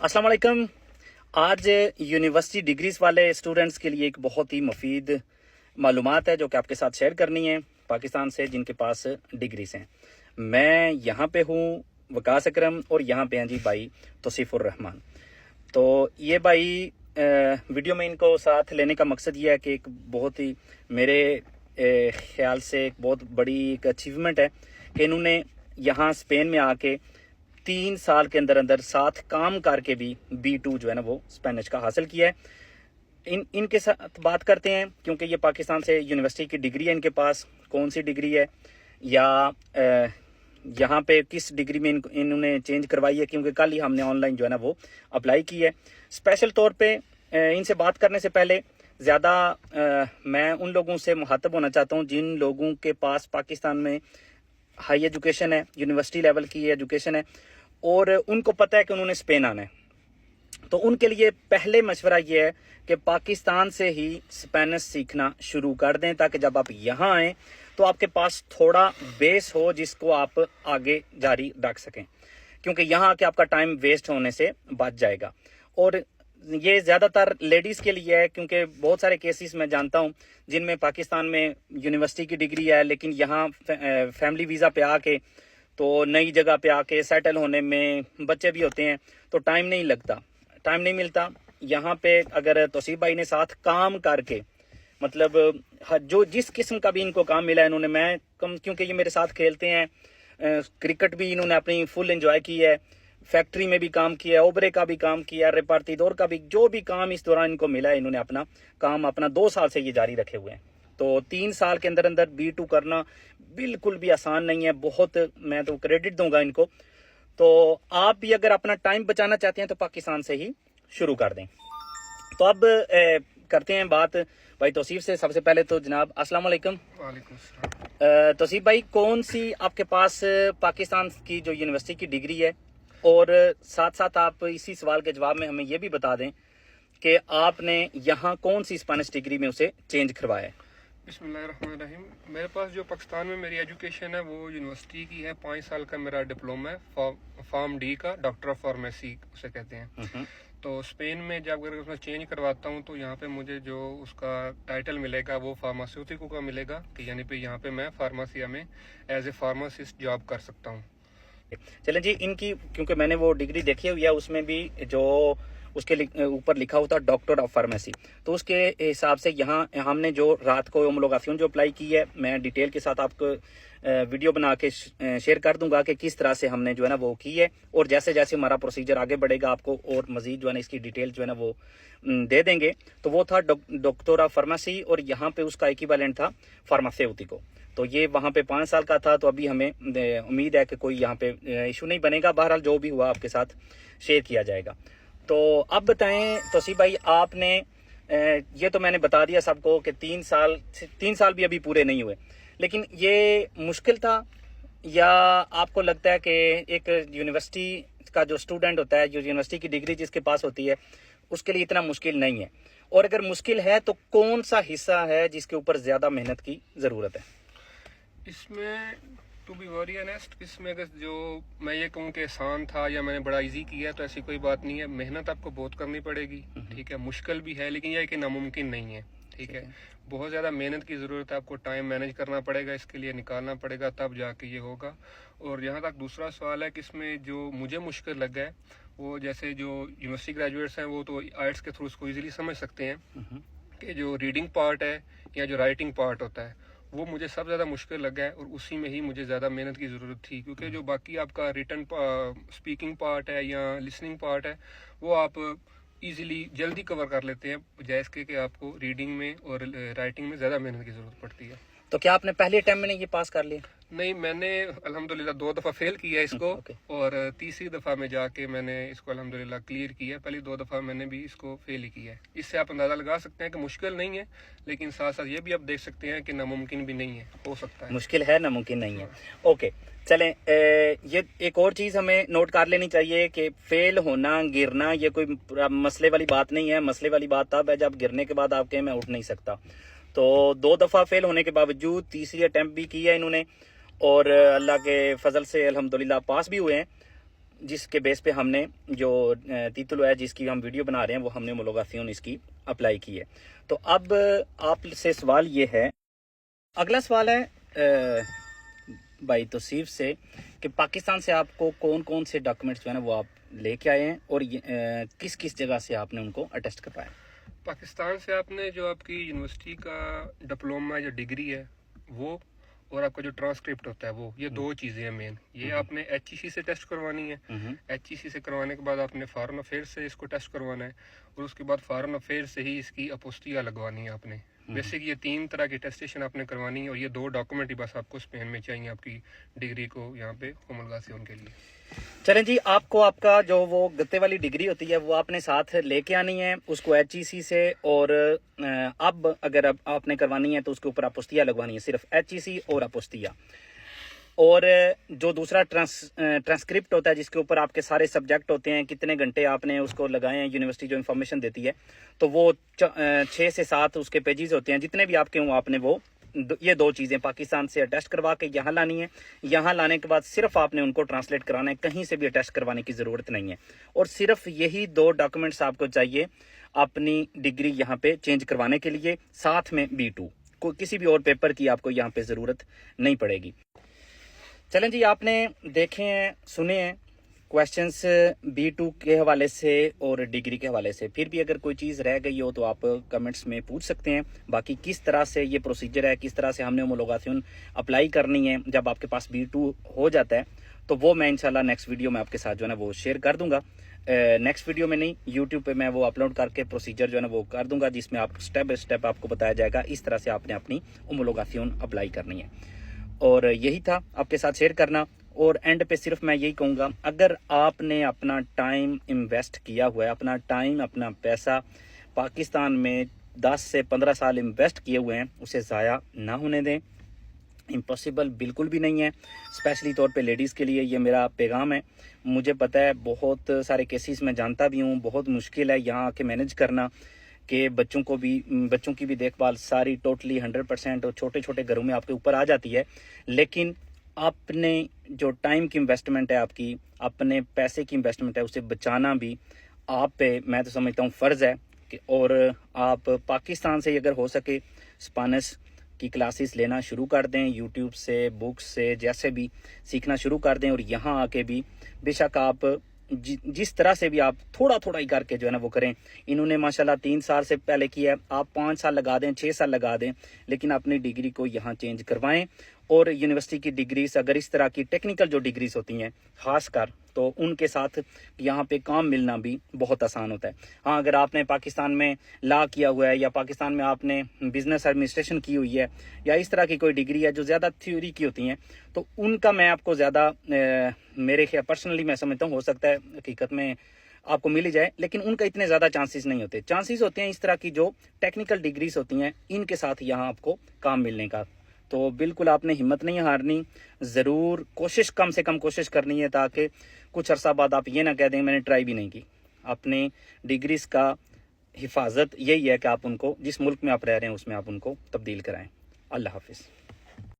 अस्सलाम वालेकुम। आज यूनिवर्सिटी डिग्रीज वाले स्टूडेंट्स के लिए एक बहुत ही मुफीद मालूमात है जो कि आपके साथ शेयर करनी है पाकिस्तान से जिनके पास डिग्रीज हैं। मैं यहाँ पे हूँ वकास अकरम और यहाँ पे हैं जी भाई तौसीफुर रहमान। तो ये भाई वीडियो में इनको साथ लेने का मकसद ये है कि एक बहुत ही मेरे ख्याल से एक बहुत बड़ी एक अचीवमेंट है कि इन्होंने यहाँ स्पेन में आके 3 साल के अंदर अंदर साथ काम करके भी B2 जो है ना वो स्पेनिश का हासिल किया है। इनके साथ बात करते हैं क्योंकि ये पाकिस्तान से यूनिवर्सिटी की डिग्री है, इनके पास कौन सी डिग्री है या यहाँ पे किस डिग्री में इन्होंने चेंज करवाई है, क्योंकि कल ही हमने ऑनलाइन जो है ना वो अप्लाई की है। स्पेशल तौर पे इनसे बात करने से पहले ज़्यादा मैं उन लोगों से मुखातब होना चाहता हूँ जिन लोगों के पास पाकिस्तान में हाई एजुकेशन है, यूनिवर्सिटी लेवल की एजुकेशन है और उनको पता है कि उन्होंने स्पेन आना है। तो उनके लिए पहले मशवरा ये है कि पाकिस्तान से ही स्पेनिश सीखना शुरू कर दें ताकि जब आप यहाँ आएँ तो आपके पास थोड़ा बेस हो जिसको आप आगे जारी रख सकें, क्योंकि यहाँ आके आपका टाइम वेस्ट होने से बच जाएगा। और ये ज़्यादातर लेडीज़ के लिए है क्योंकि बहुत सारे केसेस मैं जानता हूँ जिनमें पाकिस्तान में यूनिवर्सिटी की डिग्री है लेकिन यहाँ फैमिली वीज़ा पे आके तो नई जगह पे आके सेटल होने में बच्चे भी होते हैं तो टाइम नहीं मिलता। यहाँ पे अगर तौसीफ भाई ने साथ काम करके मतलब जो जिस किस्म का भी इनको काम मिला है इन्होंने, मैं कम क्योंकि ये मेरे साथ खेलते हैं, क्रिकेट भी इन्होंने अपनी फुल एंजॉय की है, फैक्ट्री में भी काम किया है, ओबरे का भी काम किया, रेपार्टीदोर का भी, जो भी काम इस दौरान इनको मिला है इन्होंने अपना काम 2 साल से ये जारी रखे हुए हैं। तो 3 साल के अंदर अंदर B2 करना बिल्कुल भी आसान नहीं है, बहुत मैं तो क्रेडिट दूंगा इनको। तो आप भी अगर अपना टाइम बचाना चाहते हैं तो पाकिस्तान से ही शुरू कर दें। तो अब करते हैं बात भाई तौसीफ से। सबसे पहले तो जनाब अस्सलाम वालेकुम। वालेकुम सलाम। तौसीफ भाई, कौन सी आपके पास पाकिस्तान की जो यूनिवर्सिटी की डिग्री है, और साथ साथ आप इसी सवाल के जवाब में हमें यह भी बता दें कि आपने यहाँ कौन सी स्पेनिश डिग्री में उसे चेंज करवाया है। बिस्मिल्लाहिर्रहमानिर्रहीम। मेरे पास जो पाकिस्तान में मेरी एजुकेशन है वो यूनिवर्सिटी की है। 5 साल का मेरा डिप्लोमा है फार्म डी का, डॉक्टर ऑफ फार्मेसी उसे कहते हैं। तो स्पेन में जब अगर उसमें चेंज करवाता हूँ तो यहाँ पे मुझे जो उसका टाइटल मिलेगा वो फार्मास्यूटिको का मिलेगा कि यानी पे यहाँ पे मैं फार्मेसिया में एज ए फार्मासिस्ट जॉब कर सकता हूँ। चलें जी, इनकी क्योंकि मैंने वो डिग्री देखी हुई है, उसमें भी जो उसके ऊपर लिखा होता है डॉक्टर ऑफ फार्मेसी, तो उसके हिसाब से यहाँ हमने जो रात को होमोलोगासियन जो अप्लाई की है, मैं डिटेल के साथ आपको वीडियो बना के शेयर कर दूंगा कि किस तरह से हमने जो है ना वो की है, और जैसे जैसे हमारा प्रोसीजर आगे बढ़ेगा आपको और मजीद जो है ना इसकी डिटेल जो है ना वो दे देंगे। तो वो था डॉक्टर ऑफ फार्मेसी और यहाँ पे उसका इक्विवेलेंट था फार्मास्यूटिको। तो ये वहाँ पे 5 साल का था। तो अभी हमें उम्मीद है कि कोई यहाँ पे इशू नहीं बनेगा। बहरहाल जो भी हुआ आपके साथ शेयर किया जाएगा। तो अब बताएं तौसीफ भाई, आपने ये तो मैंने बता दिया सबको कि 3 साल भी अभी पूरे नहीं हुए, लेकिन ये मुश्किल था या आपको लगता है कि एक यूनिवर्सिटी का जो स्टूडेंट होता है, जो यूनिवर्सिटी की डिग्री जिसके पास होती है, उसके लिए इतना मुश्किल नहीं है? और अगर मुश्किल है तो कौन सा हिस्सा है जिसके ऊपर ज़्यादा मेहनत की ज़रूरत है? इसमें टू बी वेरी ऑनेस्ट, इसमें अगर जो मैं ये कहूँ कि आसान था या मैंने बड़ा इजी किया तो ऐसी कोई बात नहीं है। मेहनत आपको बहुत करनी पड़ेगी, ठीक है, मुश्किल भी है, लेकिन यह कि नामुमकिन नहीं है, ठीक है। बहुत ज़्यादा मेहनत की ज़रूरत है, आपको टाइम मैनेज करना पड़ेगा, इसके लिए निकालना पड़ेगा, तब जाके ये होगा। और यहाँ तक दूसरा सवाल है कि इसमें जो मुझे मुश्किल लगा है वो, जैसे जो यूनिवर्सिटी ग्रेजुएट्स हैं वो तो आर्ट्स के थ्रू उसको ईजिली समझ सकते हैं कि जो रीडिंग पार्ट है या जो राइटिंग पार्ट होता है वो मुझे सब ज़्यादा मुश्किल लगा है, और उसी में ही मुझे ज़्यादा मेहनत की ज़रूरत थी, क्योंकि जो बाकी आपका रिटन स्पीकिंग पार्ट है या लिसनिंग पार्ट है वो आप इजीली जल्दी कवर कर लेते हैं, बजाय इसके कि आपको रीडिंग में और राइटिंग में ज़्यादा मेहनत की ज़रूरत पड़ती है। तो क्या आपने पहले अटेम्प्ट में ये पास कर लिया? नहीं, मैंने अल्हम्दुलिल्लाह 2 दफ़ा फेल किया इसको, और तीसरी दफ़ा में जाके मैंने इसको अल्हम्दुलिल्लाह क्लियर किया। पहली 2 दफ़ा मैंने भी इसको फेल ही किया है। इससे आप अंदाज़ा लगा सकते हैं कि मुश्किल नहीं है, लेकिन साथ साथ ये भी आप देख सकते हैं कि नामुमकिन भी नहीं है, हो सकता है। मुश्किल है, नामुमकिन नहीं है। ओके, चलें, ये एक और चीज़ हमें नोट कर लेनी चाहिए कि फेल होना, गिरना, ये कोई मसले वाली बात नहीं है। मसले वाली बात तब है जब गिरने के बाद आप कहें मैं उठ नहीं सकता। तो 2 दफ़ा फेल होने के बावजूद तीसरी अटेम्प्ट भी की है इन्होंने, और अल्लाह के फजल से अल्हम्दुलिल्लाह पास भी हुए हैं। जिसके बेस पे हमने जो título है जिसकी हम वीडियो बना रहे हैं वो हमने होमोलोगाción इसकी अप्लाई की है। तो अब आपसे सवाल ये है, अगला सवाल है भाई तौसीफ से कि पाकिस्तान से आपको कौन कौन से डॉक्यूमेंट्स जो है ना वो आप लेके आए हैं और किस किस जगह से आपने उनको अटेस्ट करवाया? पाकिस्तान से आपने जो आपकी यूनिवर्सिटी का डिप्लोमा या डिग्री है वो, और आपका जो ट्रांसक्रिप्ट होता है वो, ये दो चीज़ें हैं मेन। ये आपने HEC से टेस्ट करवानी है। HEC से करवाने के बाद आपने फॉरेन अफेयर से इसको टेस्ट करवाना है, और उसके बाद फॉरेन अफेयर से ही इसकी अपोस्टिया लगवानी है आपने। बेसिक ये 3 तरह की टेस्टेशन आपने करवानी है, और ये 2 डॉक्यूमेंट ही बस आपको स्पेन में चाहिए आपकी डिग्री को यहाँ पे होमोलोगाción के लिए। चलें जी, आपको आपका जो वो गत्ते वाली डिग्री होती है वो आपने साथ लेके आनी है उसको HEC से, और अब अगर अब आपने करवानी है तो उसके ऊपर अपोस्टिया लगवानी है, सिर्फ HEC और अपोस्टिया। और जो दूसरा ट्रांसक्रिप्ट होता है जिसके ऊपर आपके सारे सब्जेक्ट होते हैं, कितने घंटे आपने उसको लगाए हैं, यूनिवर्सिटी जो इन्फॉर्मेशन देती है, तो वो 6 से 7 उसके पेजेस होते हैं, जितने भी आपके हों आपने वो ये 2 चीज़ें पाकिस्तान से अटेस्ट करवा के यहाँ लानी है। यहाँ लाने के बाद सिर्फ आपने उनको ट्रांसलेट कराना है, कहीं से भी अटेस्ट करवाने की ज़रूरत नहीं है। और सिर्फ यही 2 डॉक्यूमेंट्स आपको चाहिए अपनी डिग्री यहाँ पे चेंज करवाने के लिए, साथ में B2। कोई किसी भी और पेपर की आपको यहाँ पे ज़रूरत नहीं पड़ेगी। चलें जी, आपने देखे हैं सुने हैं क्वेश्चंस B2 के हवाले से और डिग्री के हवाले से। फिर भी अगर कोई चीज़ रह गई हो तो आप कमेंट्स में पूछ सकते हैं। बाकी किस तरह से ये प्रोसीजर है, किस तरह से हमने होमोलोगाción अप्लाई करनी है जब आपके पास B2 हो जाता है, तो वो मैं इंशाल्लाह नेक्स्ट वीडियो में आपके साथ जो है ना वो शेयर कर दूंगा। नेक्स्ट वीडियो में नहीं, यूट्यूब पे मैं वो अपलोड करके प्रोसीजर जो है ना वो कर दूंगा, जिसमें आप स्टेप बाय स्टेप आपको बताया जाएगा इस तरह से आपने अपनी होमोलोगाción अप्लाई करनी है। और यही था आपके साथ शेयर करना। और एंड पे सिर्फ मैं यही कहूँगा, अगर आपने अपना टाइम इन्वेस्ट किया हुआ है, अपना टाइम अपना पैसा पाकिस्तान में 10 से 15 साल इन्वेस्ट किए हुए हैं, उसे ज़ाया ना होने दें। इम्पॉसिबल बिल्कुल भी नहीं है, स्पेशली तौर पे लेडीज़ के लिए ये मेरा पैगाम है। मुझे पता है बहुत सारे केसेस मैं जानता भी हूँ, बहुत मुश्किल है यहाँ आके मैनेज करना कि बच्चों की भी देखभाल सारी टोटली 100% और छोटे छोटे घरों में आपके ऊपर आ जाती है। लेकिन आपने जो टाइम की इन्वेस्टमेंट है, आपकी अपने पैसे की इन्वेस्टमेंट है, उसे बचाना भी आप पे मैं तो समझता हूँ फ़र्ज़ है कि, और आप पाकिस्तान से अगर हो सके स्पेनिश की क्लासेस लेना शुरू कर दें, यूट्यूब से, बुक्स से, जैसे भी सीखना शुरू कर दें। और यहाँ आके भी बेशक आप जिस तरह से भी आप थोड़ा थोड़ा ही करके जो है ना वो करें। इन्होंने माशाल्लाह 3 साल से पहले किया, आप 5 साल लगा दें, 6 साल लगा दें, लेकिन अपनी डिग्री को यहाँ चेंज करवाएं। और यूनिवर्सिटी की डिग्रीज, अगर इस तरह की टेक्निकल जो डिग्रीज होती हैं खासकर, तो उनके साथ यहाँ पे काम मिलना भी बहुत आसान होता है। हाँ, अगर आपने पाकिस्तान में लॉ किया हुआ है या पाकिस्तान में आपने बिजनेस एडमिनिस्ट्रेशन की हुई है या इस तरह की कोई डिग्री है जो ज़्यादा थ्योरी की होती हैं, तो उनका मैं आपको ज़्यादा मेरे ख्याल पर्सनली मैं समझता हूँ हो सकता है हकीकत में आपको मिल ही जाए, लेकिन उनका इतने ज़्यादा चांसेस नहीं होते। चांसेस होते हैं इस तरह की जो टेक्निकल डिग्रीज होती हैं, इनके साथ यहाँ आपको काम मिलने का। तो बिल्कुल आपने हिम्मत नहीं हारनी, ज़रूर कोशिश, कम से कम कोशिश करनी है, ताकि कुछ अरसा बाद आप ये ना कह दें मैंने ट्राई भी नहीं की। अपने डिग्रीज का हिफाजत यही है कि आप उनको जिस मुल्क में आप रह रहे हैं उसमें आप उनको तब्दील कराएं। अल्लाह हाफिज़।